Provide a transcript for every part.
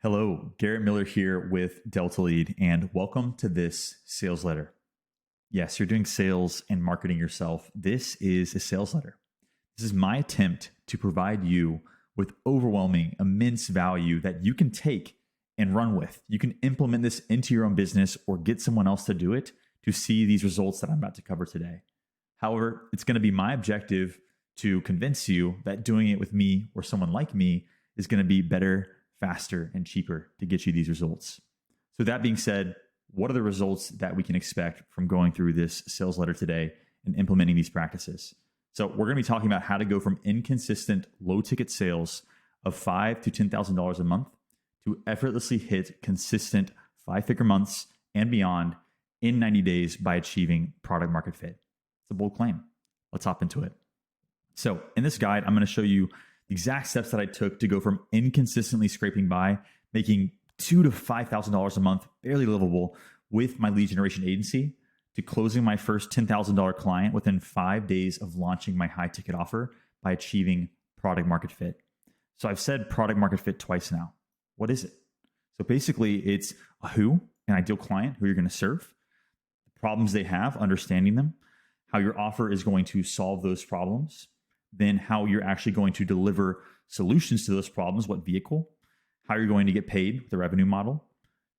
Hello, Garrett Miller here with Delta Lead, and welcome to this sales letter. Yes, you're doing sales and marketing yourself. This is a sales letter. This is my attempt to provide you with overwhelming, immense value that you can take and run with. You can implement this into your own business or get someone else to do it to see these results that I'm about to cover today. However, it's going to be my objective to convince you that doing it with me or someone like me is going to be better, faster, and cheaper to get you these results. So that being said, what are the results that we can expect from going through this sales letter today and implementing these practices? So we're going to be talking about how to go from inconsistent low ticket sales of $5,000 to $10,000 a month to effortlessly hit consistent 5-figure months and beyond in 90 days by achieving product market fit. It's a bold claim. Let's hop into it. So in this guide, I'm going to show you the exact steps that I took to go from inconsistently scraping by, making $2,000 to $5,000 a month, barely livable, with my lead generation agency, to closing my first $10,000 client within 5 days of launching my high ticket offer by achieving product market fit. So I've said product market fit twice now. What is it? So basically it's a who, an ideal client, who you're going to serve, the problems they have, understanding them, how your offer is going to solve those problems, then how you're actually going to deliver solutions to those problems, what vehicle, how you're going to get paid with the revenue model,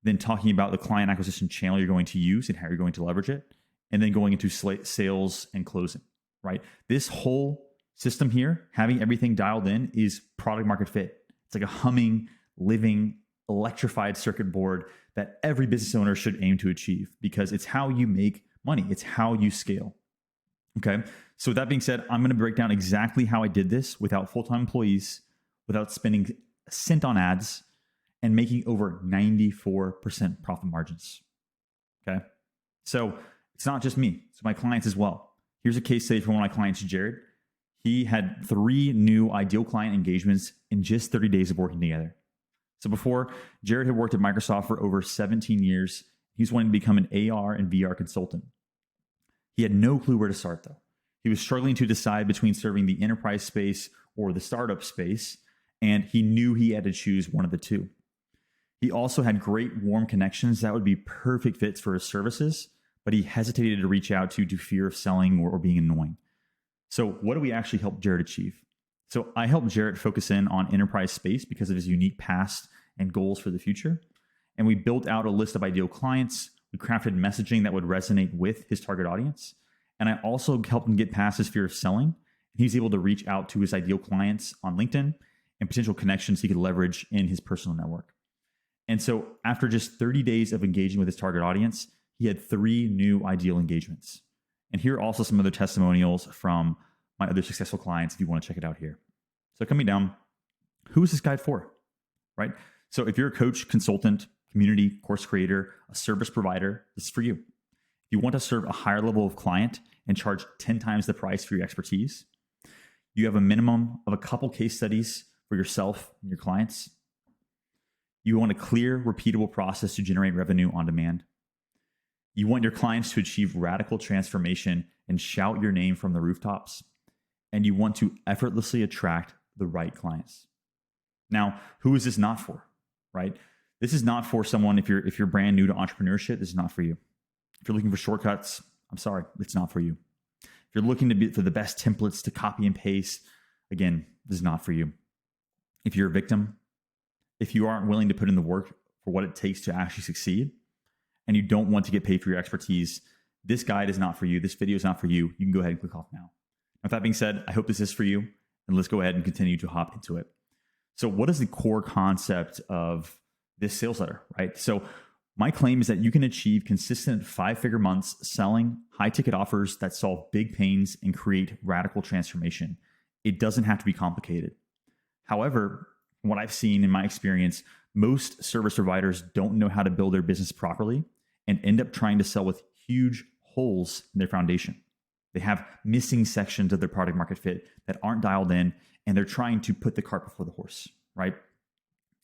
then talking about the client acquisition channel you're going to use and how you're going to leverage it, and then going into sales and closing, right? This whole system here, having everything dialed in, is product market fit. It's like a humming, living, electrified circuit board that every business owner should aim to achieve because it's how you make money. It's how you scale. Okay. So with that being said, I'm going to break down exactly how I did this without full-time employees, without spending a cent on ads, and making over 94% profit margins. Okay. So it's not just me. It's my clients as well. Here's a case study from one of my clients, Jared. He had 3 new ideal client engagements in just 30 days of working together. So before, Jared had worked at Microsoft for over 17 years. He's wanting to become an AR and VR consultant. He had no clue where to start, though. He was struggling to decide between serving the enterprise space or the startup space, and he knew he had to choose one of the two. He also had great warm connections that would be perfect fits for his services, but he hesitated to reach out to fear of selling or being annoying. So what do we actually help Jared achieve? So I helped Jared focus in on enterprise space because of his unique past and goals for the future. And we built out a list of ideal clients. We crafted messaging that would resonate with his target audience. And I also helped him get past his fear of selling. He was able to reach out to his ideal clients on LinkedIn and potential connections he could leverage in his personal network. And so after just 30 days of engaging with his target audience, he had 3 new ideal engagements. And here are also some other testimonials from my other successful clients if you want to check it out here. So coming down, who is this guide for, right? So if you're a coach, consultant, community, course creator, a service provider, this is for you. If you want to serve a higher level of client and charge 10 times the price for your expertise, you have a minimum of a couple case studies for yourself and your clients. You want a clear, repeatable process to generate revenue on demand. You want your clients to achieve radical transformation and shout your name from the rooftops. And you want to effortlessly attract the right clients. Now, who is this not for, right? This is not for someone if you're brand new to entrepreneurship. This is not for you. If you're looking for shortcuts, I'm sorry, it's not for you. If you're looking for the best templates to copy and paste, again, this is not for you. If you're a victim, if you aren't willing to put in the work for what it takes to actually succeed, and you don't want to get paid for your expertise, this guide is not for you. This video is not for you. You can go ahead and click off now. With that being said, I hope this is for you, and let's go ahead and continue to hop into it. So what is the core concept of this sales letter, right? So my claim is that you can achieve consistent 5-figure months selling high-ticket offers that solve big pains and create radical transformation. It doesn't have to be complicated. However, from what I've seen in my experience, most service providers don't know how to build their business properly and end up trying to sell with huge holes in their foundation. They have missing sections of their product market fit that aren't dialed in, and they're trying to put the cart before the horse, right?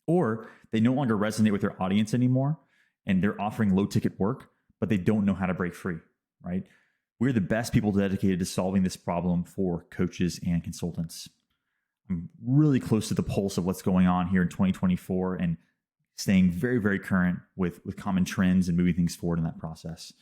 Or they no longer resonate with their audience anymore, and they're offering low ticket work, but they don't know how to break free, right? We're the best people dedicated to solving this problem for coaches and consultants. I'm really close to the pulse of what's going on here in 2024 and staying very, very current with common trends and moving things forward in that process.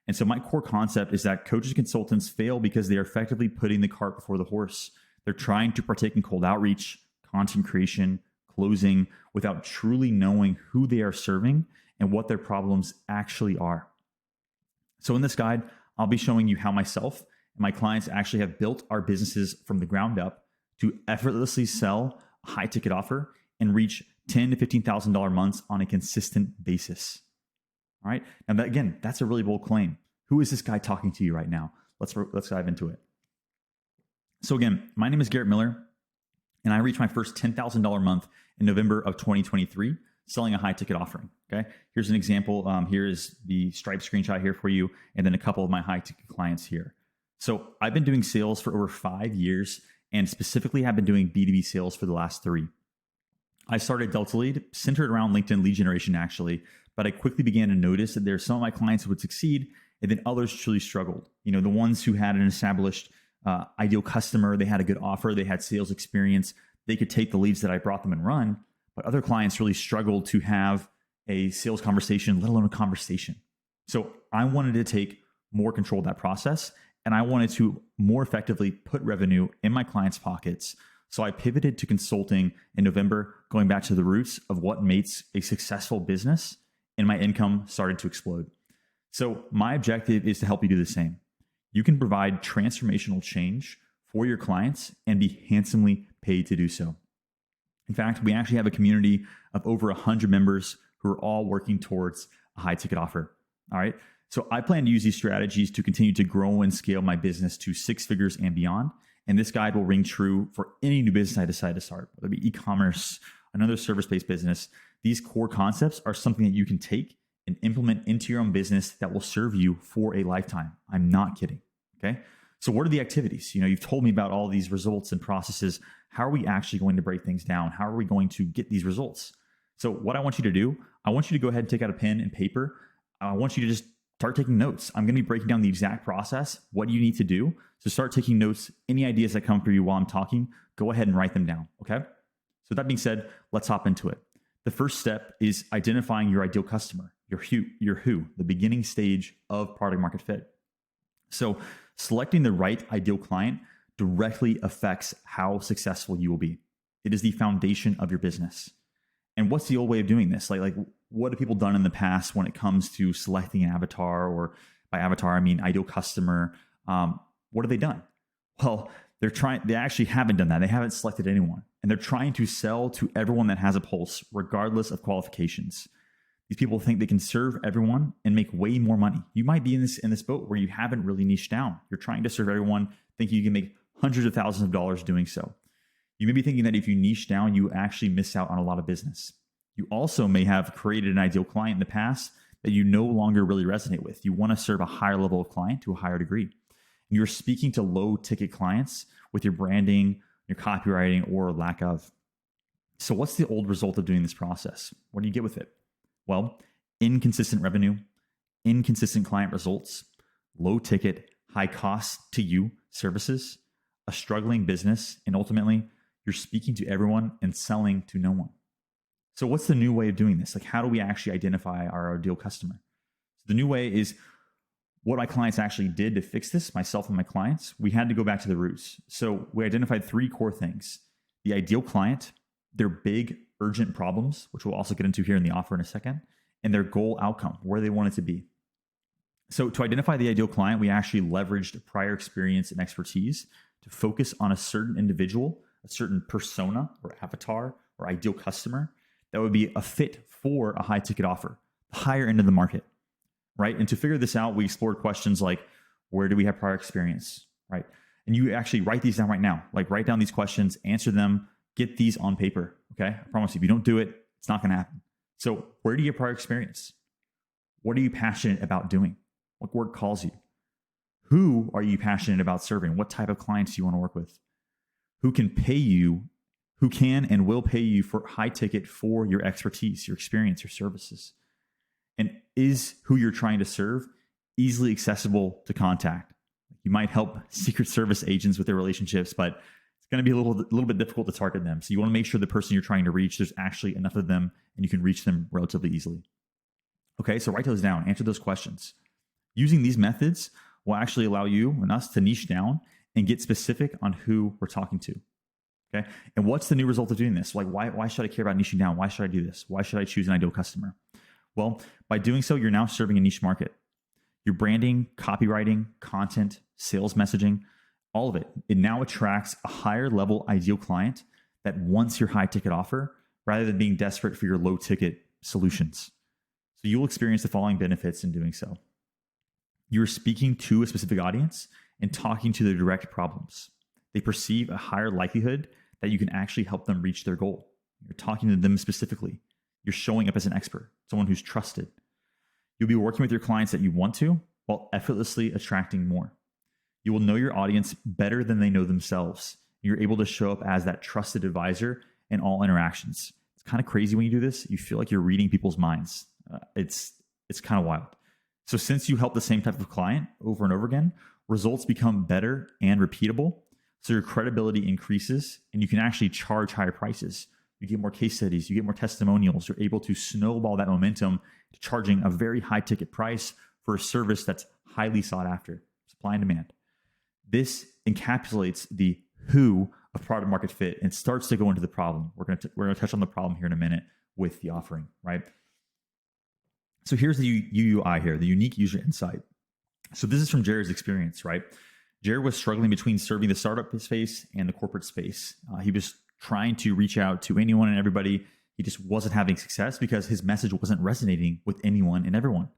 And so my core concept is that coaches and consultants fail because they are effectively putting the cart before the horse. They're trying to partake in cold outreach, content creation, closing without truly knowing who they are serving and what their problems actually are. So in this guide, I'll be showing you how myself and my clients actually have built our businesses from the ground up to effortlessly sell a high ticket offer and reach $10,000 to $15,000 months on a consistent basis. All right. Now, again, that's a really bold claim. Who is this guy talking to you right now? Let's dive into it. So again, my name is Garrett Miller, and I reached my first $10,000 month in November of 2023, selling a high ticket offering. Okay. Here's an example. Here is the Stripe screenshot here for you, and then a couple of my high ticket clients here. So I've been doing sales for over 5 years, and specifically have been doing B2B sales for the last 3. I started Delta Lead centered around LinkedIn lead generation actually, but I quickly began to notice that there are some of my clients who would succeed and then others truly struggled. You know, the ones who had an established ideal customer, they had a good offer, they had sales experience, they could take the leads that I brought them and run, but other clients really struggled to have a sales conversation, let alone a conversation. So I wanted to take more control of that process, and I wanted to more effectively put revenue in my clients' pockets. So I pivoted to consulting in November, going back to the roots of what makes a successful business, and my income started to explode. So my objective is to help you do the same. You can provide transformational change for your clients and be handsomely paid to do so. In fact, we actually have a community of over 100 members who are all working towards a high ticket offer. All right. So I plan to use these strategies to continue to grow and scale my business to 6 figures and beyond. And this guide will ring true for any new business I decide to start, whether it be e-commerce, another service-based business. These core concepts are something that you can take and implement into your own business that will serve you for a lifetime. I'm not kidding. Okay. So what are the activities? You know, you've told me about all these results and processes. How are we actually going to break things down? How are we going to get these results? So what I want you to do, I want you to go ahead and take out a pen and paper. I want you to just start taking notes. I'm going to be breaking down the exact process, what you need to do. So start taking notes. Any ideas that come for you while I'm talking, go ahead and write them down. Okay. So that being said, let's hop into it. The first step is identifying your ideal customer, your who, the beginning stage of product market fit. So selecting the right ideal client directly affects how successful you will be. It is the foundation of your business. And what's the old way of doing this? Like what have people done in the past when it comes to selecting an avatar, or by avatar, I mean ideal customer? What have they done? Well, they actually haven't done that. They haven't selected anyone, and they're trying to sell to everyone that has a pulse, regardless of qualifications. These people think they can serve everyone and make way more money. You might be in this boat where you haven't really niched down. You're trying to serve everyone, thinking you can make hundreds of thousands of dollars doing so. You may be thinking that if you niche down, you actually miss out on a lot of business. You also may have created an ideal client in the past that you no longer really resonate with. You want to serve a higher level of client to a higher degree. And you're speaking to low ticket clients with your branding, your copywriting, or lack of. So what's the old result of doing this process? What do you get with it? Well, inconsistent revenue, inconsistent client results, low ticket, high cost to you services, a struggling business, and ultimately you're speaking to everyone and selling to no one. So what's the new way of doing this? Like, how do we actually identify our ideal customer? So the new way is what my clients actually did to fix this, myself and my clients. We had to go back to the roots. So we identified 3 core things: the ideal client, their big urgent problems, which we'll also get into here in the offer in a second, and their goal outcome, where they want it to be. So to identify the ideal client, we actually leveraged prior experience and expertise to focus on a certain individual, a certain persona or avatar or ideal customer that would be a fit for a high ticket offer, the higher end of the market, right? And to figure this out, we explored questions like, where do we have prior experience, right? And you actually write these down right now, like write down these questions, answer them, get these on paper, okay? I promise you, if you don't do it, it's not gonna happen. So where do you have prior experience? What are you passionate about doing? What work calls you? Who are you passionate about serving? What type of clients do you want to work with? Who can pay you, who can and will pay you for high ticket for your expertise, your experience, your services? And is who you're trying to serve easily accessible to contact? You might help Secret Service agents with their relationships, but it's going to be a little bit difficult to target them. So you want to make sure the person you're trying to reach, there's actually enough of them and you can reach them relatively easily. Okay, so write those down, answer those questions. Using these methods will actually allow you and us to niche down and get specific on who we're talking to. Okay, and what's the new result of doing this? Like, why should I care about niching down? Why should I do this? Why should I choose an ideal customer? Well, by doing so, you're now serving a niche market. Your branding, copywriting, content, sales messaging, all of it now attracts a higher level ideal client that wants your high ticket offer rather than being desperate for your low ticket solutions. So you'll experience the following benefits in doing so. You're speaking to a specific audience and talking to their direct problems. They perceive a higher likelihood that you can actually help them reach their goal. You're talking to them specifically. You're showing up as an expert, someone who's trusted. You'll be working with your clients that you want to while effortlessly attracting more. You will know your audience better than they know themselves. You're able to show up as that trusted advisor in all interactions. It's kind of crazy when you do this. You feel like you're reading people's minds. It's kind of wild. So since you help the same type of client over and over again, results become better and repeatable. So your credibility increases and you can actually charge higher prices. You get more case studies, you get more testimonials. You're able to snowball that momentum to charging a very high ticket price for a service that's highly sought after, supply and demand. This encapsulates the who of product market fit and starts to go into the problem. We're going to touch on the problem here in a minute with the offering, right? So here's the UUI here, the unique user insight. So this is from Jared's experience, right? Jared was struggling between serving the startup space and the corporate space. He was trying to reach out to anyone and everybody. He just wasn't having success because his message wasn't resonating with anyone and everyone.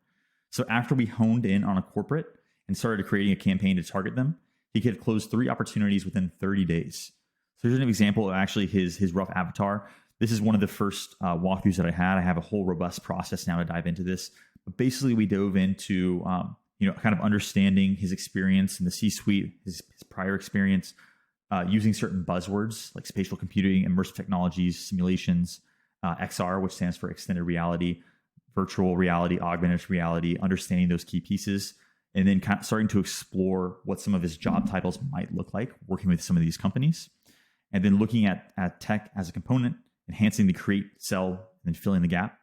So after we honed in on a corporate and started creating a campaign to target them, he could close 3 opportunities within 30 days. So here's an example of actually his rough avatar. This is one of the first walkthroughs that I had. I have a whole robust process now to dive into this. But basically, we dove into kind of understanding his experience in the C-suite, his prior experience, using certain buzzwords like spatial computing, immersive technologies, simulations, XR, which stands for extended reality, virtual reality, augmented reality, understanding those key pieces, and then kind of starting to explore what some of his job titles might look like working with some of these companies, and then looking at tech as a component, enhancing the create, sell, and then filling the gap.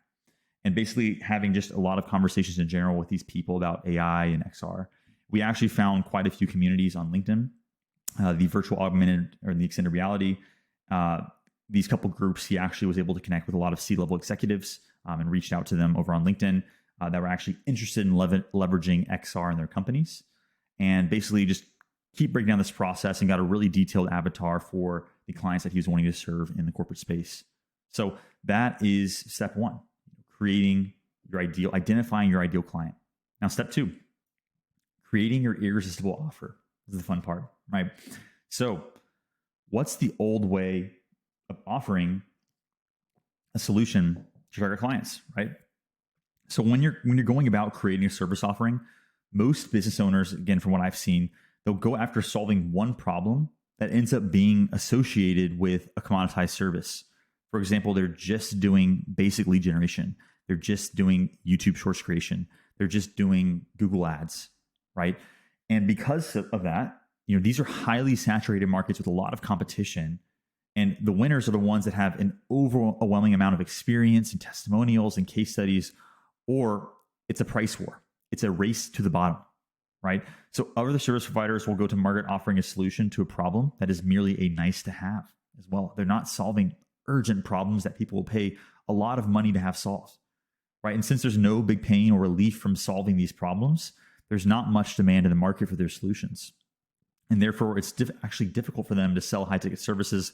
And basically having just a lot of conversations in general with these people about AI and XR. We actually found quite a few communities on LinkedIn, the virtual augmented or the extended reality. These couple groups, he actually was able to connect with a lot of C-level executives and reached out to them over on LinkedIn that were actually interested in leveraging XR in their companies. And basically just keep breaking down this process and got a really detailed avatar for the clients that he was wanting to serve in the corporate space. So that is step 1. Identifying your ideal client. Now, step 2, creating your irresistible offer. This is the fun part, right? So what's the old way of offering a solution to target clients, right? So when you're going about creating a service offering, most business owners, again, from what I've seen, they'll go after solving one problem that ends up being associated with a commoditized service. For example, they're just doing basic lead generation. They're just doing YouTube Shorts creation. They're just doing Google ads, right? And because of that, these are highly saturated markets with a lot of competition. And the winners are the ones that have an overwhelming amount of experience and testimonials and case studies, or it's a price war. It's a race to the bottom, right? So other service providers will go to market offering a solution to a problem that is merely a nice to have as well. They're not solving urgent problems that people will pay a lot of money to have solved. Right. And since there's no big pain or relief from solving these problems, there's not much demand in the market for their solutions. And therefore, it's actually difficult for them to sell high ticket services,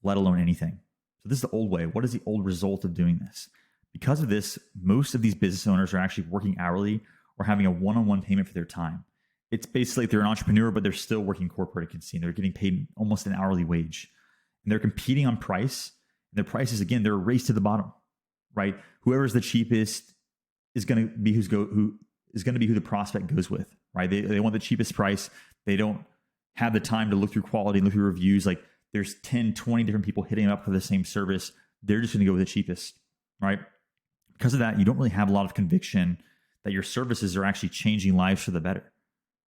let alone anything. So this is the old way. What is the old result of doing this? Because of this, most of these business owners are actually working hourly or having a one-on-one payment for their time. It's basically like they're an entrepreneur, but they're still working corporate. You can see they're getting paid almost an hourly wage. And they're competing on price. And their prices, again, they're a race to the bottom. Right? Whoever's the cheapest is going to be who the prospect goes with, right? They want the cheapest price. They don't have the time to look through quality and look through reviews. Like there's 10, 20 different people hitting up for the same service. They're just going to go with the cheapest, right? Because of that, you don't really have a lot of conviction that your services are actually changing lives for the better,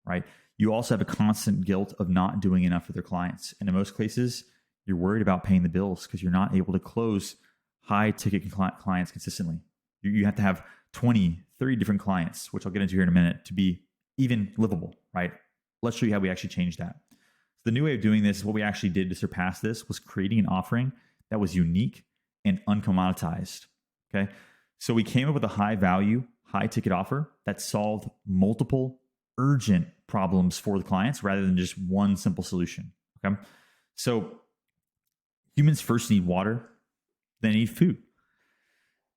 right? you also have a constant guilt of not doing enough for their clients. And in most cases, you're worried about paying the bills because you're not able to close high ticket clients consistently. You have to have 20, 30 different clients, which I'll get into here in a minute, to be even livable, right? Let's show you how we actually changed that. So the new way of doing this is what we actually did to surpass this was creating an offering that was unique and uncommoditized. Okay. So we came up with a high value, high ticket offer that solved multiple urgent problems for the clients rather than just one simple solution. Okay. So humans first need water, then they need food,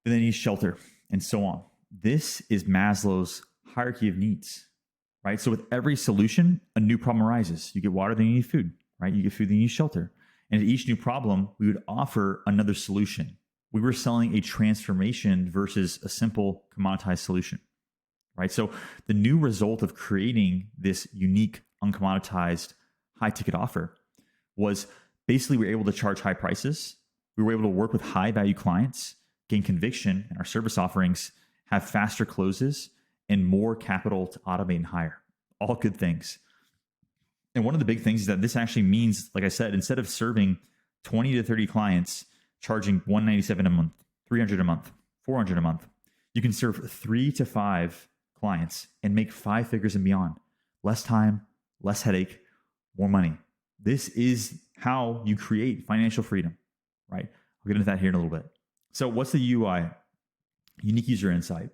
then they need shelter, and so on. This is Maslow's hierarchy of needs, right? So with every solution, a new problem arises. You get water, then you need food, right? You get food, then you need shelter. And at each new problem, we would offer another solution. We were selling a transformation versus a simple commoditized solution, right? So the new result of creating this unique, uncommoditized, high-ticket offer was basically we were able to charge high prices. We were able to work with high-value clients, gain conviction in our service offerings, have faster closes, and more capital to automate and hire. All good things. And one of the big things is that this actually means, like I said, instead of serving 20 to 30 clients, charging $197 a month, $300 a month, $400 a month, you can serve 3 to 5 clients and make 5 figures and beyond. Less time, less headache, more money. This is how you create financial freedom, right? I'll get into that here in a little bit. So what's the UI? Unique user insight.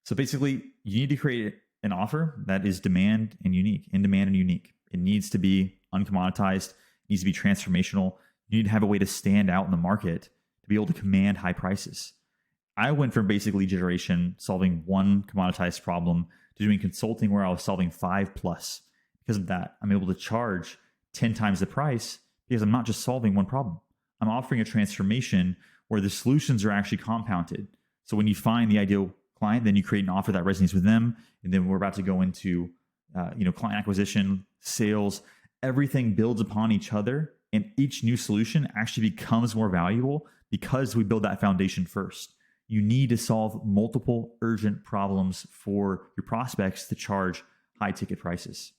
So basically, you need to create an offer that is demand and unique, in demand and unique. It needs to be uncommoditized, it needs to be transformational. You need to have a way to stand out in the market to be able to command high prices. I went from basic lead generation, solving one commoditized problem, to doing consulting where I was solving 5 plus. Because of that, I'm able to charge 10 times the price because I'm not just solving one problem. I'm offering a transformation where the solutions are actually compounded. So when you find the ideal client, then you create an offer that resonates with them. And then we're about to go into client acquisition, sales. Everything builds upon each other. And each new solution actually becomes more valuable because we build that foundation first. You need to solve multiple urgent problems for your prospects to charge high ticket prices.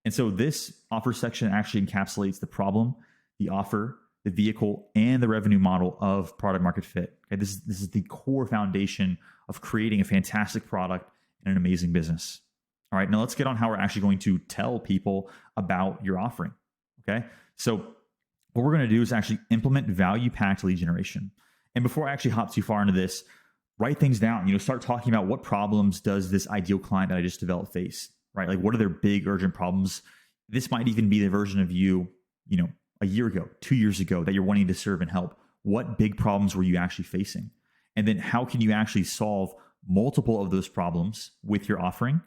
And so this offer section actually encapsulates the problem, the offer, the vehicle, and the revenue model of product market fit. Okay, this is the core foundation of creating a fantastic product and an amazing business. All right, now let's get on how we're actually going to tell people about your offering. Okay, so what we're going to do is actually implement value-packed lead generation. And before I actually hop too far into this, write things down. Start talking about what problems does this ideal client that I just developed face, right? Like what are their big urgent problems? This might even be the version of you, a year ago, 2 years ago that you're wanting to serve and help. What big problems were you actually facing? And then how can you actually solve multiple of those problems with your offering?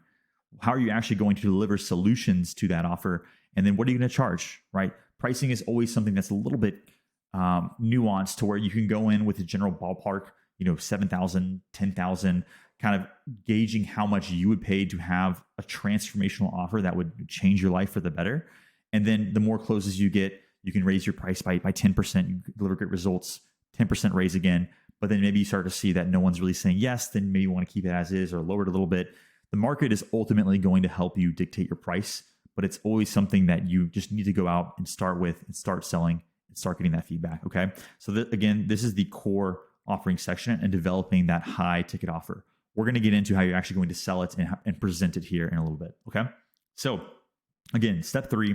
How are you actually going to deliver solutions to that offer? And then what are you going to charge, right? Pricing is always something that's a little bit nuanced to where you can go in with a general ballpark, $7,000, $10,000, kind of gauging how much you would pay to have a transformational offer that would change your life for the better. And then the more closes you get, you can raise your price by 10%, you deliver great results, 10% raise again. But then maybe you start to see that no one's really saying yes, then maybe you want to keep it as is or lower it a little bit. The market is ultimately going to help you dictate your price, but it's always something that you just need to go out and start with and start selling and start getting that feedback. Okay. So again, this is the core offering section and developing that high ticket offer. We're going to get into how you're actually going to sell it and present it here in a little bit. Okay. So again, step 3,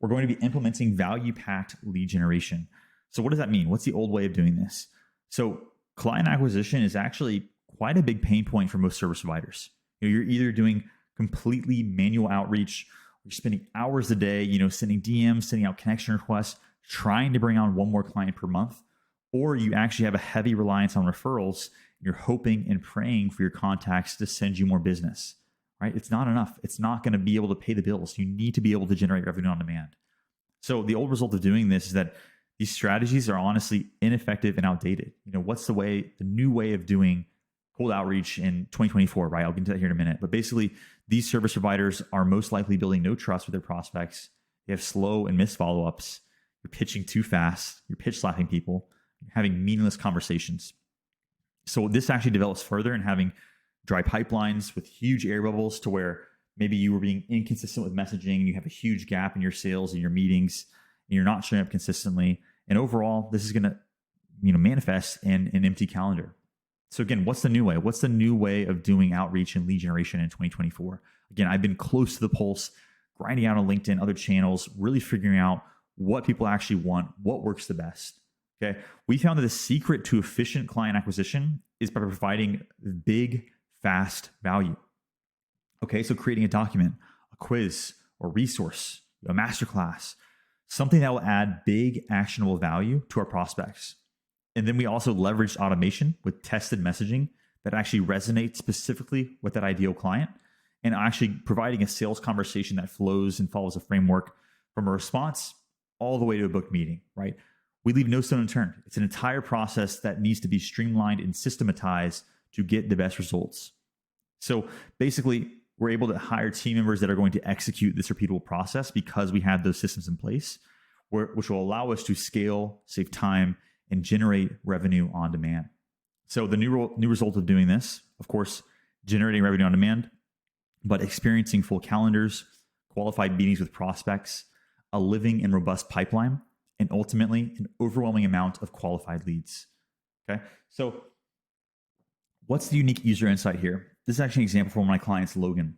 we're going to be implementing value-packed lead generation. So what does that mean? What's the old way of doing this? So client acquisition is actually quite a big pain point for most service providers. You're either doing completely manual outreach, you're spending hours a day, sending DMs, sending out connection requests, trying to bring on one more client per month, or you actually have a heavy reliance on referrals. You're hoping and praying for your contacts to send you more business, right? It's not enough. It's not going to be able to pay the bills. You need to be able to generate revenue on demand. So the old result of doing this is that these strategies are honestly ineffective and outdated. What's the new way of doing cold outreach in 2024, right? I'll get into that here in a minute. But basically, these service providers are most likely building no trust with their prospects. They have slow and missed follow-ups. You're pitching too fast. You're pitch slapping people. You're having meaningless conversations. So this actually develops further in having dry pipelines with huge air bubbles to where maybe you were being inconsistent with messaging, you have a huge gap in your sales and your meetings, and you're not showing up consistently. And overall, this is going to manifest in an empty calendar. So again, what's the new way? What's the new way of doing outreach and lead generation in 2024? Again, I've been close to the pulse, grinding out on LinkedIn, other channels, really figuring out what people actually want, what works the best. Okay. We found that the secret to efficient client acquisition is by providing big, fast value. Okay. So creating a document, a quiz, or resource, a masterclass, something that will add big actionable value to our prospects. And then we also leveraged automation with tested messaging that actually resonates specifically with that ideal client, and actually providing a sales conversation that flows and follows a framework from a response all the way to a booked meeting, right? We leave no stone unturned. It's an entire process that needs to be streamlined and systematized to get the best results. So basically, we're able to hire team members that are going to execute this repeatable process because we have those systems in place, which will allow us to scale, save time, and generate revenue on demand. So the new result of doing this, of course, generating revenue on demand, but experiencing full calendars, qualified meetings with prospects, a living and robust pipeline, and ultimately an overwhelming amount of qualified leads. Okay. So what's the unique user insight here? This is actually an example from my client's Logan.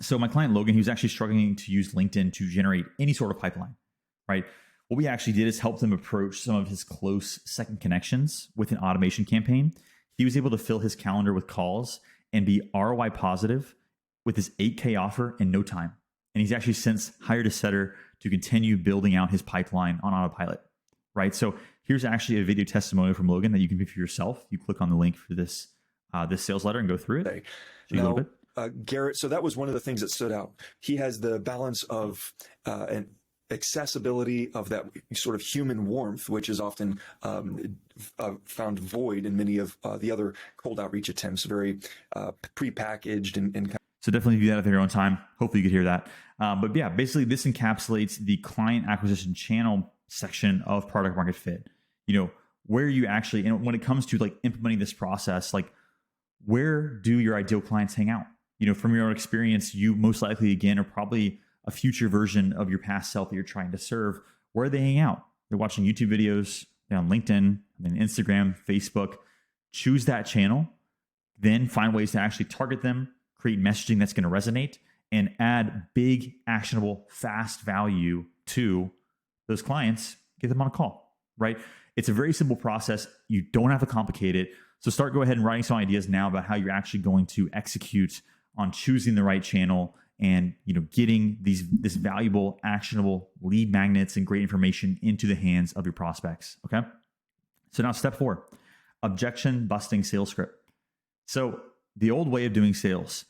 So my client Logan, he was actually struggling to use LinkedIn to generate any sort of pipeline, right? What we actually did is help them approach some of his close second connections with an automation campaign. He was able to fill his calendar with calls and be ROI positive with his 8K offer in no time. And he's actually since hired a setter to continue building out his pipeline on autopilot, right? So here's actually a video testimonial from Logan that you can view for yourself. You click on the link for this sales letter and go through it. Now, Garrett, so that was one of the things that stood out. He has the balance of an accessibility of that sort of human warmth, which is often found void in many of the other cold outreach attempts, very prepackaged and so definitely do that at your own time. Hopefully you could hear that. But yeah, basically this encapsulates the client acquisition channel section of product market fit. Where you actually, and when it comes to like implementing this process, like where do your ideal clients hang out? From your own experience, you most likely again are probably a future version of your past self that you're trying to serve. Where they hang out? They're watching YouTube videos, they're on LinkedIn, and Instagram, Facebook. Choose that channel, then find ways to actually target them, create messaging that's going to resonate, and add big, actionable, fast value to those clients. Get them on a call, right? It's a very simple process. You don't have to complicate it. So go ahead and writing some ideas now about how you're actually going to execute on choosing the right channel and getting this valuable, actionable lead magnets and great information into the hands of your prospects. Okay. So now step 4, objection busting sales script. So the old way of doing sales,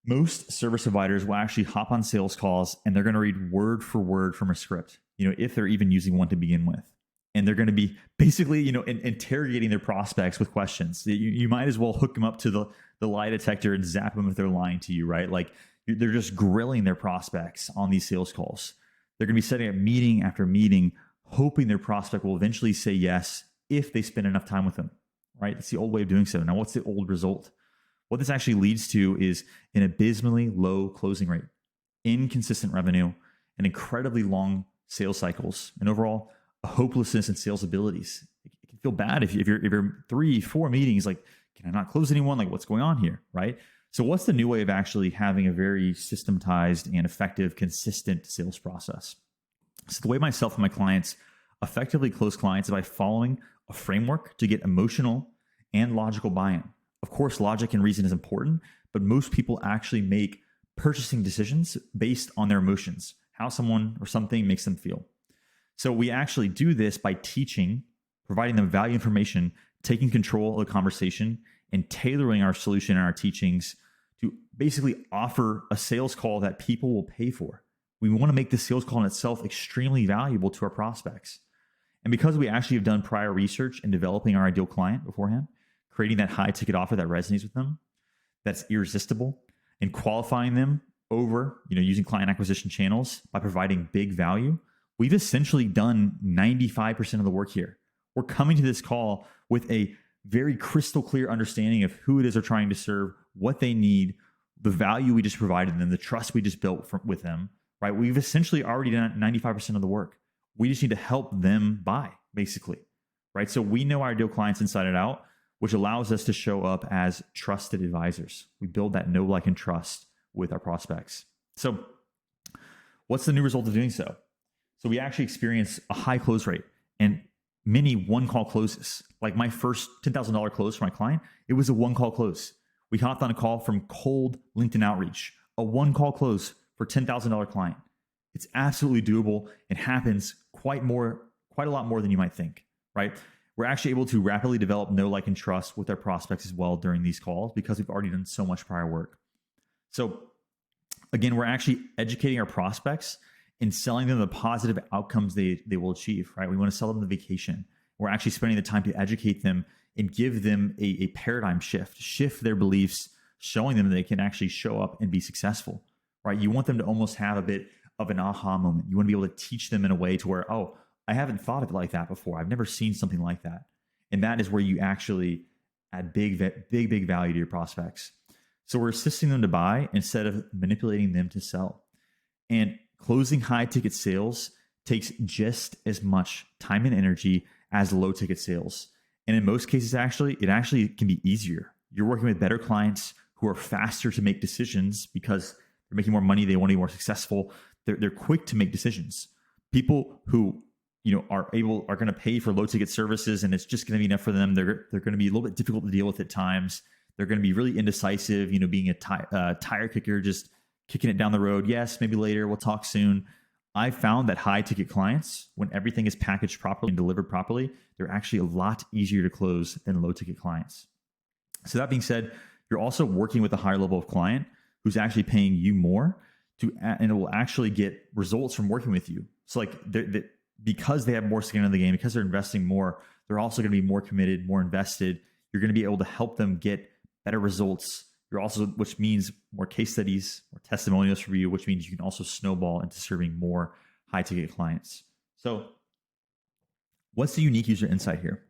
most service providers will actually hop on sales calls and they're going to read word for word from a script, if they're even using one to begin with. And they're going to be basically, interrogating their prospects with questions. You might as well hook them up to the lie detector and zap them if they're lying to you, right? Like they're just grilling their prospects on these sales calls. They're going to be setting up meeting after meeting, hoping their prospect will eventually say yes if they spend enough time with them, right? That's the old way of doing so. Now, what's the old result? What this actually leads to is an abysmally low closing rate, inconsistent revenue, and incredibly long sales cycles, and overall a hopelessness in sales abilities. It can feel bad if you're 3-4 meetings, like, can I not close anyone? Like, what's going on here, right? So what's the new way of actually having a very systematized and effective, consistent sales process? So the way myself and my clients effectively close clients is by following a framework to get emotional and logical buy-in. Of course, logic and reason is important, but most people actually make purchasing decisions based on their emotions, how someone or something makes them feel. So we actually do this by teaching, providing them value information, taking control of the conversation, and tailoring our solution and our teachings to basically offer a sales call that people will pay for. We want to make the sales call in itself extremely valuable to our prospects. And because we actually have done prior research in developing our ideal client beforehand, creating that high ticket offer that resonates with them, that's irresistible, and qualifying them over, using client acquisition channels by providing big value, we've essentially done 95% of the work here. We're coming to this call with a very crystal clear understanding of who it is they're trying to serve, what they need, the value we just provided them, the trust we just built with them, right? We've essentially already done 95% of the work. We just need to help them buy, basically, right? So we know our ideal clients inside and out, which allows us to show up as trusted advisors. We build that know, like, and trust with our prospects. So what's the new result of doing so? So we actually experience a high close rate and many one-call closes. Like my first $10,000 close for my client, it was a one-call close. We hopped on a call from cold LinkedIn outreach, a one-call close for $10,000 client. It's absolutely doable. It happens quite a lot more than you might think, right? We're actually able to rapidly develop know, like, and trust with our prospects as well during these calls because we've already done so much prior work. So again, we're actually educating our prospects and selling them the positive outcomes they will achieve, right? We want to sell them the vacation. We're actually spending the time to educate them and give them a paradigm shift their beliefs, showing them that they can actually show up and be successful, right? You want them to almost have a bit of an aha moment. You want to be able to teach them in a way to where, oh, I haven't thought of it like that before. I've never seen something like that. And that is where you actually add big value to your prospects. So we're assisting them to buy instead of manipulating them to sell. And closing high ticket sales takes just as much time and energy as low ticket sales. And in most cases, it actually can be easier. You're working with better clients who are faster to make decisions because they're making more money. They want to be more successful. They're quick to make decisions. People who are going to pay for low ticket services and it's just going to be enough for them. They're going to be a little bit difficult to deal with at times. They're going to be really indecisive, being a tire kicker, just kicking it down the road. Yes, maybe later, we'll talk soon. I found that high ticket clients, when everything is packaged properly and delivered properly, they're actually a lot easier to close than low ticket clients. So that being said, you're also working with a higher level of client who's actually paying you more and it will actually get results from working with you. So like because they have more skin in the game, because they're investing more, they're also going to be more committed, more invested. You're going to be able to help them get better results. Which means more case studies, more testimonials for you, which means you can also snowball into serving more high ticket clients. So what's the unique user insight here?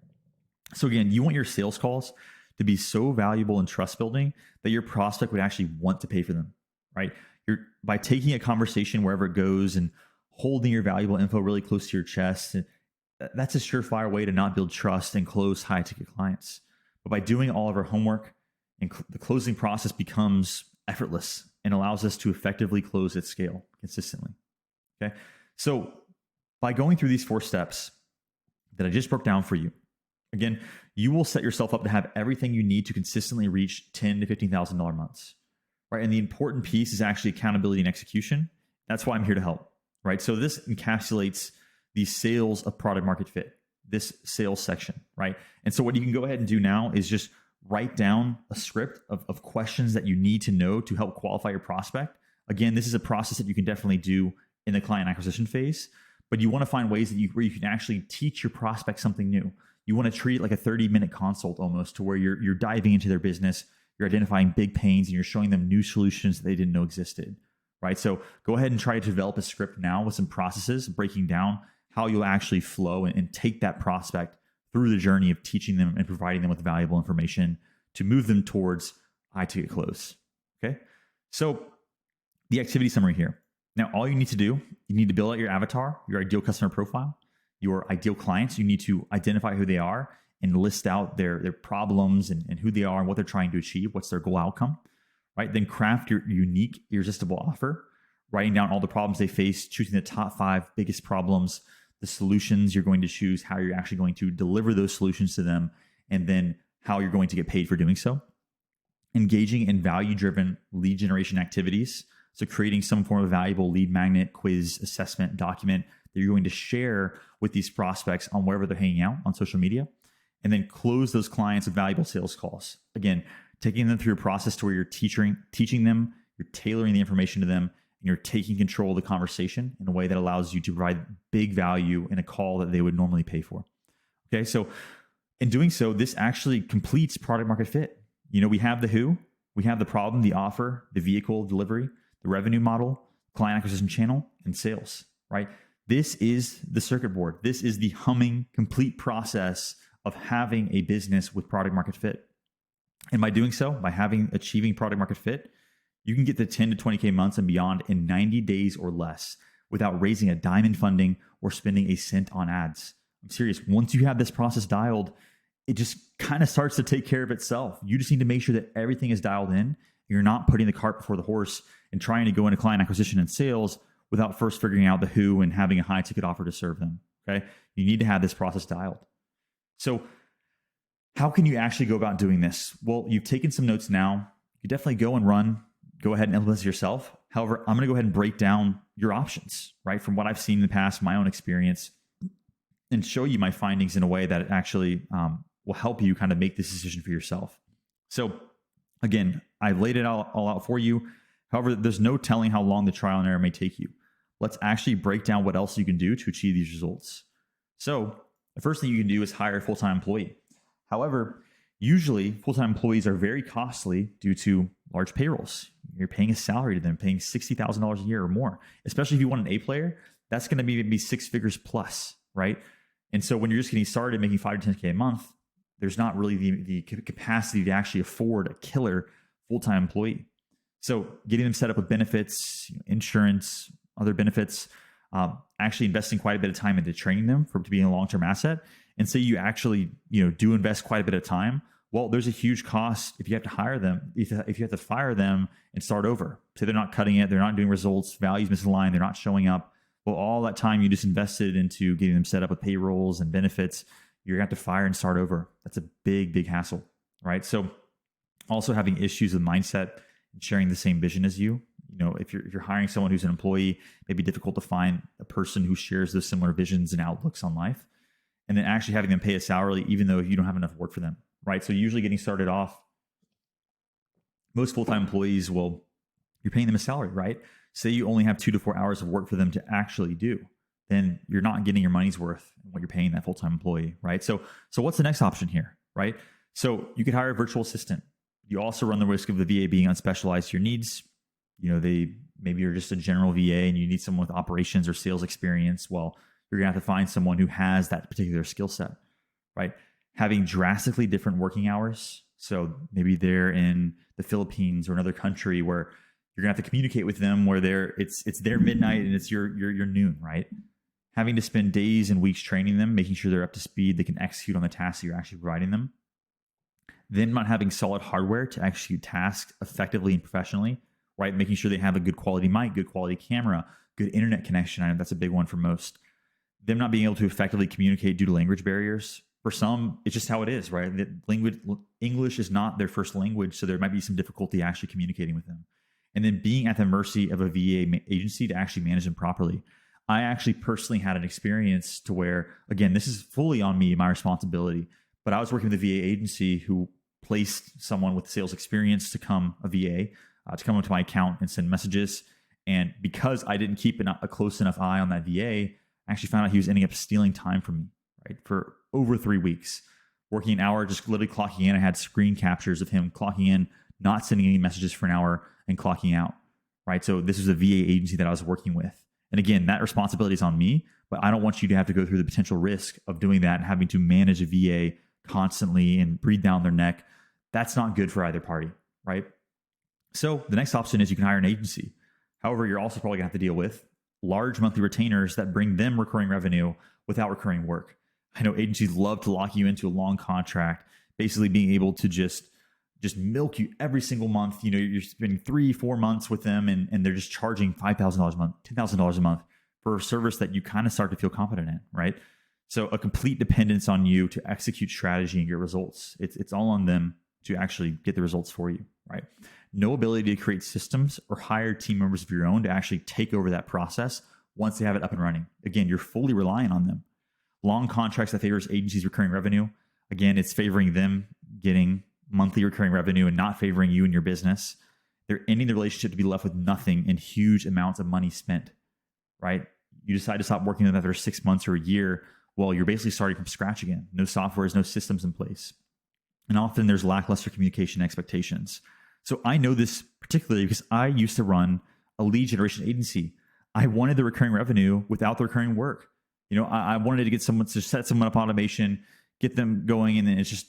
So again, you want your sales calls to be so valuable and trust building that your prospect would actually want to pay for them, right? By taking a conversation wherever it goes and holding your valuable info really close to your chest, and that's a surefire way to not build trust and close high ticket clients. But by doing all of our homework, and the closing process becomes effortless and allows us to effectively close at scale consistently. Okay. So by going through these 4 steps that I just broke down for you, again, you will set yourself up to have everything you need to consistently reach $10,000 to $15,000 months, right? And the important piece is actually accountability and execution. That's why I'm here to help, right? So this encapsulates the sales of product market fit, this sales section, right? And so what you can go ahead and do now is just write down a script of questions that you need to know to help qualify your prospect. Again, this is a process that you can definitely do in the client acquisition phase, but you want to find ways where you can actually teach your prospect something new. You want to treat it like a 30-minute consult almost, to where you're diving into their business, you're identifying big pains, and you're showing them new solutions that they didn't know existed, right? So go ahead and try to develop a script now with some processes, breaking down how you'll actually flow and take that prospect through the journey of teaching them and providing them with valuable information to move them towards high ticket close. Okay. So the activity summary here. Now, all you need to do, you need to build out your avatar, your ideal customer profile, your ideal clients. You need to identify who they are and list out their problems and who they are and what they're trying to achieve. What's their goal outcome, right? Then craft your unique, irresistible offer, writing down all the problems they face, choosing the top 5 biggest problems, the solutions you're going to choose, how you're actually going to deliver those solutions to them, and then how you're going to get paid for doing so. Engaging in value-driven lead generation activities. So creating some form of valuable lead magnet, quiz, assessment, document that you're going to share with these prospects on wherever they're hanging out on social media. And then close those clients with valuable sales calls. Again, taking them through a process to where you're teaching them, you're tailoring the information to them, and you're taking control of the conversation in a way that allows you to provide big value in a call that they would normally pay for. Okay, so in doing so, this actually completes product market fit. We have the who, we have the problem, the offer, the vehicle, delivery, the revenue model, client acquisition channel, and sales, right? This is the circuit board. This is the humming, complete process of having a business with product market fit. And by doing so, by achieving product market fit, You can get to 10 to 20K months and beyond in 90 days or less without raising a dime in funding or spending a cent on ads. I'm serious. Once you have this process dialed, it just kind of starts to take care of itself. You just need to make sure that everything is dialed in. You're not putting the cart before the horse and trying to go into client acquisition and sales without first figuring out the who and having a high ticket offer to serve them. Okay. You need to have this process dialed. So how can you actually go about doing this? Well, you've taken some notes now. You definitely go ahead and implement this yourself. However, I'm going to go ahead and break down your options, right? From what I've seen in the past, my own experience, and show you my findings in a way that it actually will help you kind of make this decision for yourself. So again, I've laid it all out for you. However, there's no telling how long the trial and error may take you. Let's actually break down what else you can do to achieve these results. So the first thing you can do is hire a full-time employee. However, usually full-time employees are very costly due to large payrolls. You're paying a salary to them, paying $60,000 a year or more. Especially if you want an A player, that's going to be maybe 6 figures plus, right? And so when you're just getting started making 5 to 10K a month, there's not really the capacity to actually afford a killer full-time employee. So getting them set up with benefits, insurance, other benefits, actually investing quite a bit of time into training them to be a long-term asset. And say you actually, do invest quite a bit of time. Well, there's a huge cost if you have to hire them, if you have to fire them and start over. Say they're not cutting it, they're not doing results, values misaligned, they're not showing up. Well, all that time you just invested into getting them set up with payrolls and benefits, you're going to have to fire and start over. That's a big, big hassle, right? So also having issues with mindset and sharing the same vision as you. If you're hiring someone who's an employee, it may be difficult to find a person who shares those similar visions and outlooks on life. And then actually having them pay a salary, even though you don't have enough work for them, right? So usually getting started off, most full-time employees, you're paying them a salary, right? Say you only have 2 to 4 hours of work for them to actually do, then you're not getting your money's worth in what you're paying that full-time employee, right? So what's the next option here, right? So you could hire a virtual assistant. You also run the risk of the VA being unspecialized to your needs. Maybe you're just a general VA and you need someone with operations or sales experience. Well, you're going to have to find someone who has that particular skill set, right? Having drastically different working hours. So maybe they're in the Philippines or another country where you're going to have to communicate with them where it's their midnight and it's your noon, right? Having to spend days and weeks training them, making sure they're up to speed, they can execute on the tasks that you're actually providing them. Then not having solid hardware to execute tasks effectively and professionally, right? Making sure they have a good quality mic, good quality camera, good internet connection. I know that's a big one for most. Them not being able to effectively communicate due to language barriers. For some, it's just how it is, right? English is not their first language, so there might be some difficulty actually communicating with them. And then being at the mercy of a VA agency to actually manage them properly. I actually personally had an experience to where, again, this is fully on me, my responsibility, but I was working with a VA agency who placed someone with sales experience to come to come into my account and send messages. And because I didn't keep a close enough eye on that VA, I actually found out he was ending up stealing time from me, right? For over 3 weeks, working an hour, just literally clocking in. I had screen captures of him clocking in, not sending any messages for an hour and clocking out, right? So this was a VA agency that I was working with. And again, that responsibility is on me, but I don't want you to have to go through the potential risk of doing that and having to manage a VA constantly and breathe down their neck. That's not good for either party, right? So the next option is you can hire an agency. However, you're also probably gonna have to deal with large monthly retainers that bring them recurring revenue without recurring work. I know agencies love to lock you into a long contract, basically being able to just milk you every single month. You're spending 3-4 months with them and they're just charging $5,000 a month, $10,000 a month for a service that you kind of start to feel confident in, right? So a complete dependence on you to execute strategy and get results. It's all on them to actually get the results for you, right? No ability to create systems or hire team members of your own to actually take over that process once they have it up and running. Again, you're fully relying on them. Long contracts that favors agencies' recurring revenue. Again, it's favoring them getting monthly recurring revenue and not favoring you and your business. They're ending the relationship to be left with nothing and huge amounts of money spent, right? You decide to stop working with them after 6 months or a year. Well, you're basically starting from scratch again. No softwares, no systems in place. And often there's lackluster communication expectations. So I know this particularly because I used to run a lead generation agency. I wanted the recurring revenue without the recurring work. I wanted to get someone to set someone up automation, get them going. And then it's just,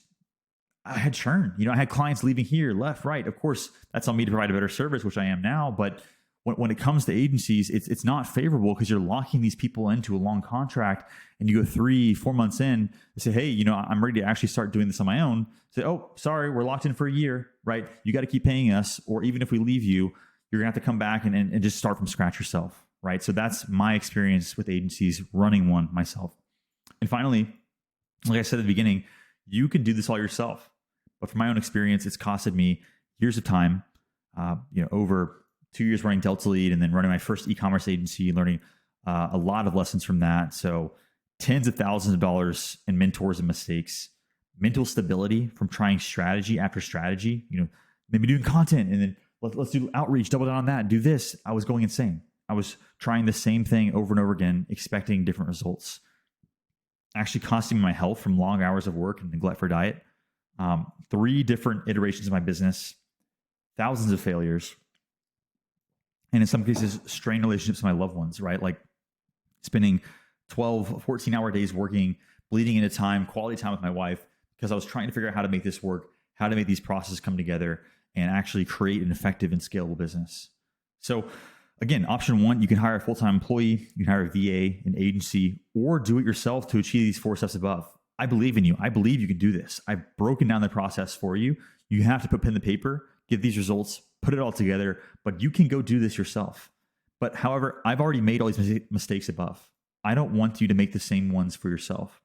I had churn. I had clients leaving here, left, right. Of course, that's on me to provide a better service, which I am now. But when it comes to agencies, it's not favorable because you're locking these people into a long contract, and you go 3-4 months in, they say, hey, I'm ready to actually start doing this on my own. Say, oh, sorry, we're locked in for a year, right? You got to keep paying us, or even if we leave you, you're gonna have to come back and just start from scratch yourself, right? So that's my experience with agencies, running one myself. And finally, like I said at the beginning, you can do this all yourself. But from my own experience, it's costed me years of time, over 2 years running Delta Lead and then running my first e-commerce agency, learning a lot of lessons from that. So tens of thousands of dollars in mentors and mistakes, mental stability from trying strategy after strategy, maybe doing content and then let's do outreach, double down on that, do this. I was going insane. I was trying the same thing over and over again, expecting different results. Actually costing me my health from long hours of work and neglect for diet. 3 different iterations of my business, thousands of failures, and in some cases, strained relationships with my loved ones, right? Like spending 12, 14-hour days working, bleeding into time, quality time with my wife, because I was trying to figure out how to make this work, how to make these processes come together and actually create an effective and scalable business. So again, option 1, you can hire a full-time employee, you can hire a VA, an agency, or do it yourself to achieve these 4 steps above. I believe in you. I believe you can do this. I've broken down the process for you. You have to put pen to paper, get these results, put it all together, but you can go do this yourself. But however, I've already made all these mistakes above. I don't want you to make the same ones for yourself.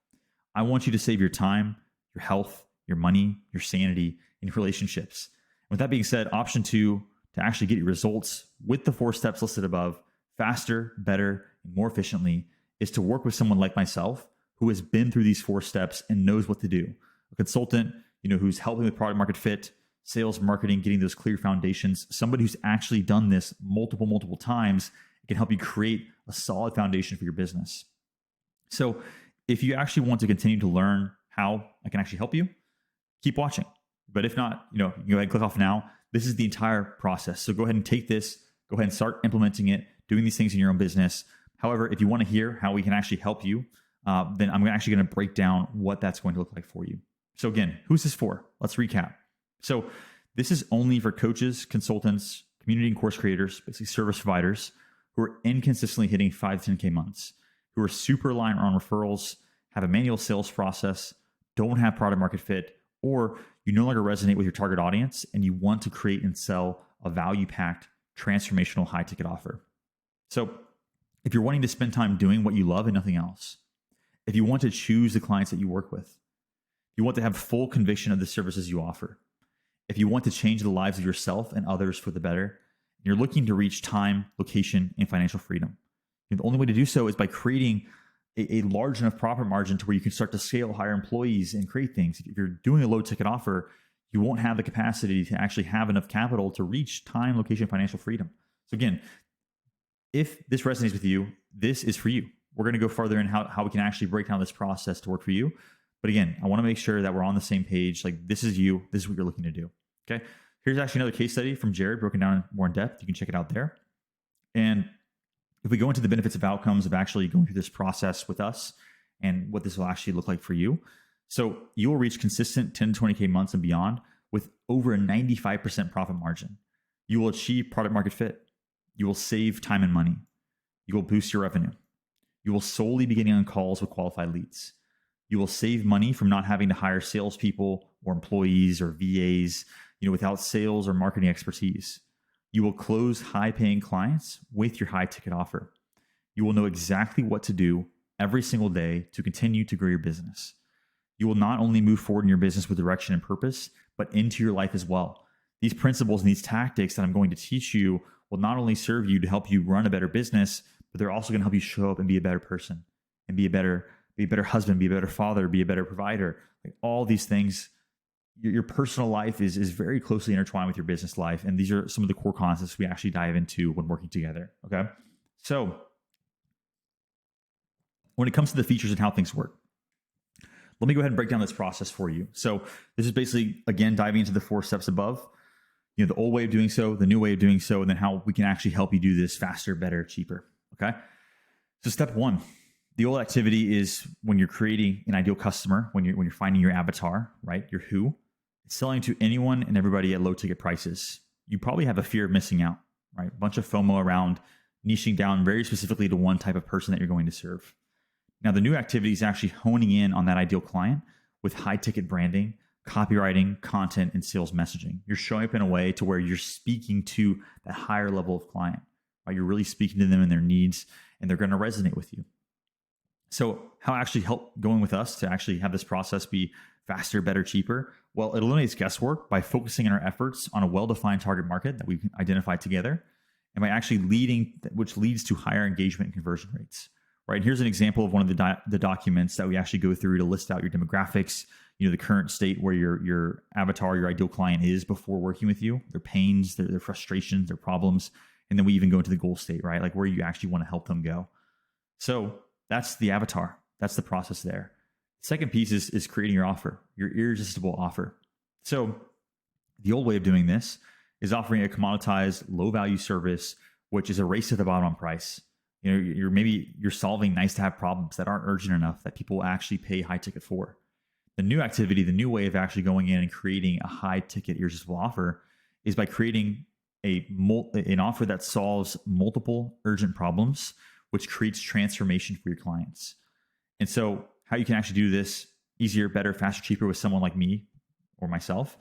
I want you to save your time, your health, your money, your sanity, and your relationships. With that being said, option 2, to actually get your results with the 4 steps listed above faster, better, and more efficiently, is to work with someone like myself who has been through these 4 steps and knows what to do. A consultant, who's helping with product market fit, sales, marketing, getting those clear foundations. Somebody who's actually done this multiple times can help you create a solid foundation for your business. So if you actually want to continue to learn how I can actually help you, keep watching. But if not, you can go ahead and click off now. This is the entire process. So go ahead and take this, go ahead and start implementing it, doing these things in your own business. However, if you want to hear how we can actually help you, then I'm actually going to break down what that's going to look like for you. So again, who's this for? Let's recap. So this is only for coaches, consultants, community and course creators, basically service providers who are inconsistently hitting 5 to 10K months, who are super reliant on referrals, have a manual sales process, don't have product market fit, or you no longer resonate with your target audience and you want to create and sell a value-packed, transformational high-ticket offer. So if you're wanting to spend time doing what you love and nothing else, if you want to choose the clients that you work with, you want to have full conviction of the services you offer, if you want to change the lives of yourself and others for the better, you're looking to reach time, location, and financial freedom. And the only way to do so is by creating a large enough profit margin to where you can start to scale, hire employees, and create things. If you're doing a low ticket offer, you won't have the capacity to actually have enough capital to reach time, location, financial freedom. So again, if this resonates with you, this is for you. We're going to go further in how we can actually break down this process to work for you. But again, I want to make sure that we're on the same page. Like this is you. This is what you're looking to do. Okay. Here's actually another case study from Jared, broken down more in depth. You can check it out there. And if we go into the benefits of outcomes of actually going through this process with us and what this will actually look like for you. So you will reach consistent 10 to 20K months and beyond with over a 95% profit margin. You will achieve product market fit. You will save time and money. You will boost your revenue. You will solely be getting on calls with qualified leads. You will save money from not having to hire salespeople or employees or VAs, without sales or marketing expertise. You will close high-paying clients with your high-ticket offer. You will know exactly what to do every single day to continue to grow your business. You will not only move forward in your business with direction and purpose, but into your life as well. These principles and these tactics that I'm going to teach you will not only serve you to help you run a better business, but they're also going to help you show up and be a better person and be a better husband, be a better father, be a better provider. Like all these things, your personal life is very closely intertwined with your business life. And these are some of the core concepts we actually dive into when working together. Okay. So when it comes to the features and how things work, let me go ahead and break down this process for you. So this is basically, again, diving into the 4 steps above, the old way of doing so, the new way of doing so, and then how we can actually help you do this faster, better, cheaper. Okay. So step 1, the old activity is when you're creating an ideal customer, when you're finding your avatar, right? Your who. selling to anyone and everybody at low ticket prices, you probably have a fear of missing out, right? A bunch of FOMO around niching down very specifically to one type of person that you're going to serve. Now, the new activity is actually honing in on that ideal client with high ticket branding, copywriting, content, and sales messaging. You're showing up in a way to where you're speaking to that higher level of client, right? You're really speaking to them and their needs, and they're going to resonate with you. So how actually help going with us to actually have this process be faster, better, cheaper? Well, it eliminates guesswork by focusing on our efforts on a well-defined target market that we've identified together, and by actually which leads to higher engagement and conversion rates, right? Here's an example of one of the documents that we actually go through to list out your demographics, the current state where your avatar, your ideal client is before working with you, their pains, their frustrations, their problems. And then we even go into the goal state, right? Like where you actually want to help them go. So that's the avatar. That's the process there. Second piece is creating your offer, your irresistible offer. So the old way of doing this is offering a commoditized, low value service, which is a race to the bottom on price. You're solving nice to have problems that aren't urgent enough that people will actually pay high ticket for. The new activity, the new way of actually going in and creating a high ticket irresistible offer is by creating an offer that solves multiple urgent problems, which creates transformation for your clients. And so how you can actually do this easier, better, faster, cheaper with someone like me or myself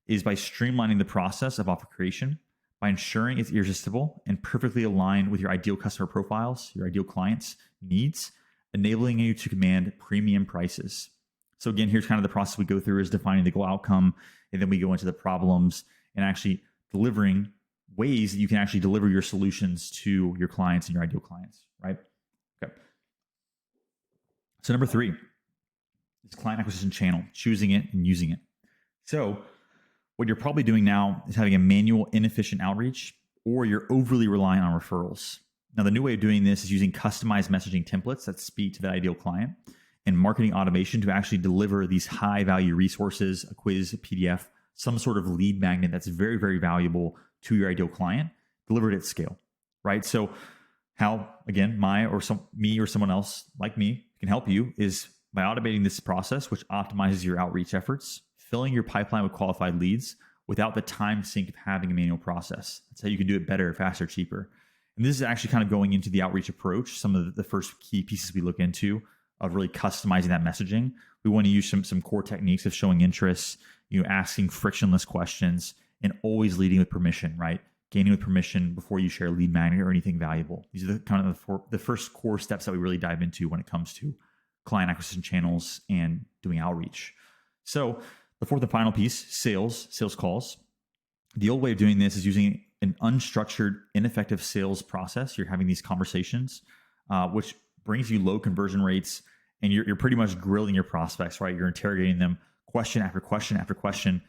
is by streamlining the process of offer creation, by ensuring it's irresistible and perfectly aligned with your ideal customer profiles, your ideal clients' needs, enabling you to command premium prices. So again, here's kind of the process we go through is defining the goal outcome, and then we go into the problems and actually delivering ways that you can actually deliver your solutions to your clients and your ideal clients, right? Okay. So number 3 is client acquisition channel, choosing it and using it. So what you're probably doing now is having a manual, inefficient outreach, or you're overly relying on referrals. Now, the new way of doing this is using customized messaging templates that speak to that ideal client and marketing automation to actually deliver these high value resources, a quiz, a PDF, some sort of lead magnet that's very, very valuable to your ideal client, delivered at scale, right? So how, again, me or someone else like me can help you is by automating this process, which optimizes your outreach efforts, filling your pipeline with qualified leads without the time sink of having a manual process. That's how you can do it better, faster, cheaper. And this is actually kind of going into the outreach approach, some of the first key pieces we look into of really customizing that messaging. We want to use some core techniques of showing interest, asking frictionless questions, and always leading with permission, right? Gaining with permission before you share a lead magnet or anything valuable. These are the first core steps that we really dive into when it comes to client acquisition channels and doing outreach. So the fourth and final piece, sales calls. The old way of doing this is using an unstructured, ineffective sales process. You're having these conversations, which brings you low conversion rates, and you're pretty much grilling your prospects, right? You're interrogating them question after question after question.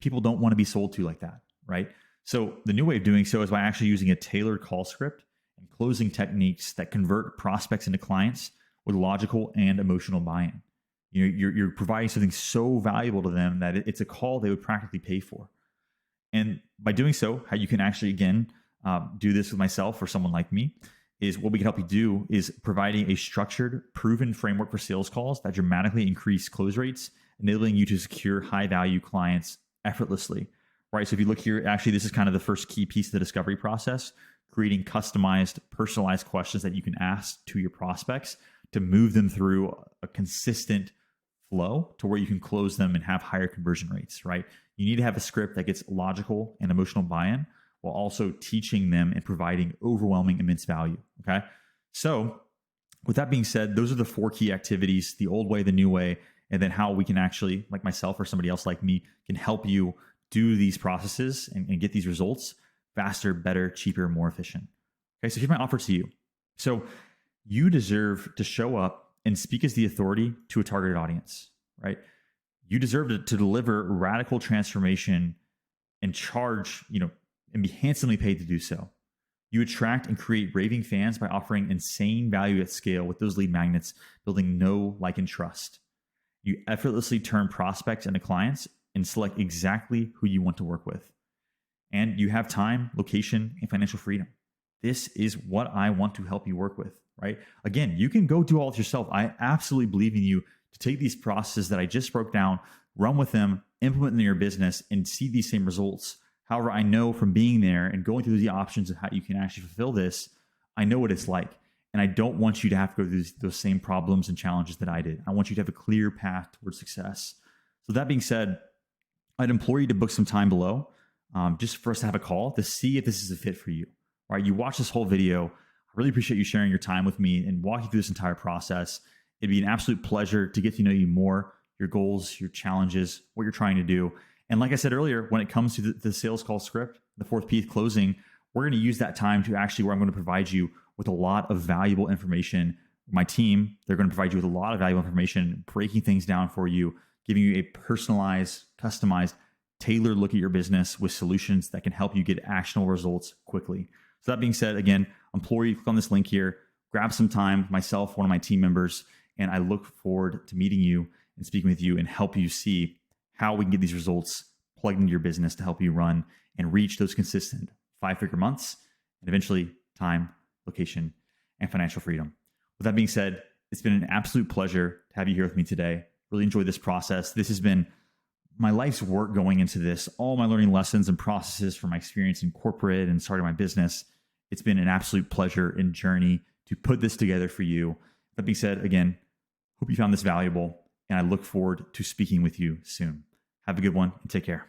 People don't want to be sold to like that, right? So the new way of doing so is by actually using a tailored call script and closing techniques that convert prospects into clients with logical and emotional buy-in. You're providing something so valuable to them that it's a call they would practically pay for. And by doing so, how you can actually, again, do this with myself or someone like me is what we can help you do is providing a structured, proven framework for sales calls that dramatically increase close rates, enabling you to secure high-value clients effortlessly, right? So if you look here, actually, this is kind of the first key piece of the discovery process, creating customized, personalized questions that you can ask to your prospects to move them through a consistent flow to where you can close them and have higher conversion rates, right? You need to have a script that gets logical and emotional buy-in while also teaching them and providing overwhelming immense value, okay? So with that being said, those are the 4 key activities, the old way, the new way, and then how we can actually, like myself or somebody else like me, can help you do these processes and get these results faster, better, cheaper, more efficient. Okay, so here's my offer to you. So you deserve to show up and speak as the authority to a targeted audience, right? You deserve to deliver radical transformation and charge, and be handsomely paid to do so. You attract and create raving fans by offering insane value at scale with those lead magnets, building know, like, and trust. You effortlessly turn prospects into clients and select exactly who you want to work with. And you have time, location, and financial freedom. This is what I want to help you work with, right? Again, you can go do all this yourself. I absolutely believe in you to take these processes that I just broke down, run with them, implement them in your business and see these same results. However, I know from being there and going through the options of how you can actually fulfill this, I know what it's like. And I don't want you to have to go through those same problems and challenges that I did. I want you to have a clear path towards success. So that being said, I'd implore you to book some time below, just for us to have a call to see if this is a fit for you. Right? You watch this whole video. I really appreciate you sharing your time with me and walking through this entire process. It'd be an absolute pleasure to get to know you more, your goals, your challenges, what you're trying to do. And like I said earlier, when it comes to the sales call script, the fourth P, closing, we're going to use that time to actually where I'm going to provide you with a lot of valuable information. My team, they're going to provide you with a lot of valuable information, breaking things down for you, giving you a personalized, customized, tailored look at your business with solutions that can help you get actionable results quickly. So that being said, again, I implore you to click on this link here, grab some time, myself, one of my team members, and I look forward to meeting you and speaking with you and help you see how we can get these results plugged into your business to help you run and reach those consistent 5-figure months and eventually time, location, and financial freedom. With that being said, it's been an absolute pleasure to have you here with me today. Really enjoyed this process. This has been my life's work going into this, all my learning lessons and processes from my experience in corporate and starting my business. It's been an absolute pleasure and journey to put this together for you. That being said, again, hope you found this valuable, and I look forward to speaking with you soon. Have a good one and take care.